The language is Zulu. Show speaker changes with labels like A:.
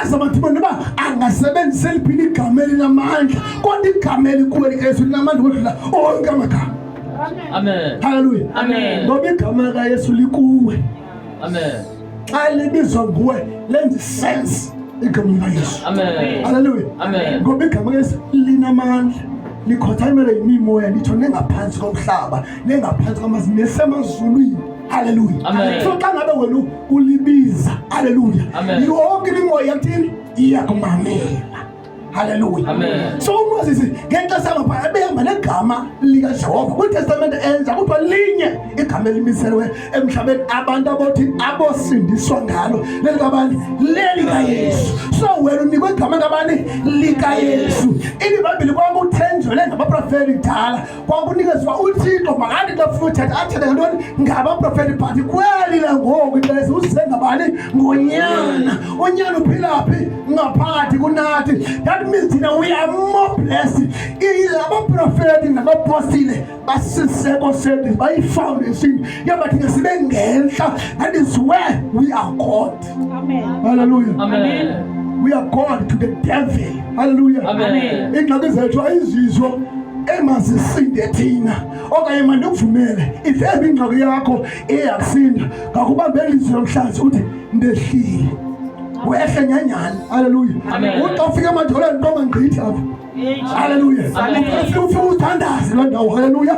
A: baza abantu bona angasebenzisa liphini igama elinamandla kodwa igama elikhulu likaYesu linamandla kodwa onke amagama.
B: Amen.
A: Hallelujah.
B: Amen.
A: Ngoba igama likaYesu likuwe.
B: Amen.
A: Xa libizwa nguwe lenza sense igama likaYesu.
B: Amen.
A: Hallelujah.
B: Amen.
A: Ngoba igama likaYesu linamandla. Likhothamela imimoya litho nengaphansi komhlaba nengaphansi kwamazulu nesemazulwini. Hallelujah.
B: Amen.
A: So xa ngabe wena ulibiza, hallelujah,
B: Amen.
A: yonke imimoya yakuthini iyakumamela. Hallelujah.
B: Amen.
A: So uMoses ngexesha ngapha ebehamba negama likaJehova kwiTestament entsha kuthiwa linye igama elimiselwe emhlabeni abantu abothi abosindiswa ngalo lelikabani lelikaYesu. So wena unikwe igama kabani likaYesu. IBhayibheli kwakuthenjelwe ngabaprofeti kudala kwakunikezwa uThixo makade xa ufuna uthetha athethe ngantoni ngabaprofeti but kweli langoku intoezi uze ngabani ngonyana. Unyana uphilaphi ngaphakathi kunathi. That means we are more blessed. Abaprofeti nabapostile basiseko sethu bayi-foundation yabathi sibe ngenhla. That is where we are God.
C: Amen.
A: Hallelujah.
B: Amen.
A: We are God to the devil. Hallelujah.
B: Amen.
A: Ingxaki zethu ayizizo emazisinde thina okanye mandikuvumele ivele ingxaki yakho eyakusinda ngakubambela ilizwi lomhlanzi uthi ndehlile wehle nyanyana. Hallelujah.
B: Amen.
A: Uthi ufika emadolweni ntonga ngqithi apha. Hallelujah. Ufike uthandaze loo ndawo. Hallelujah.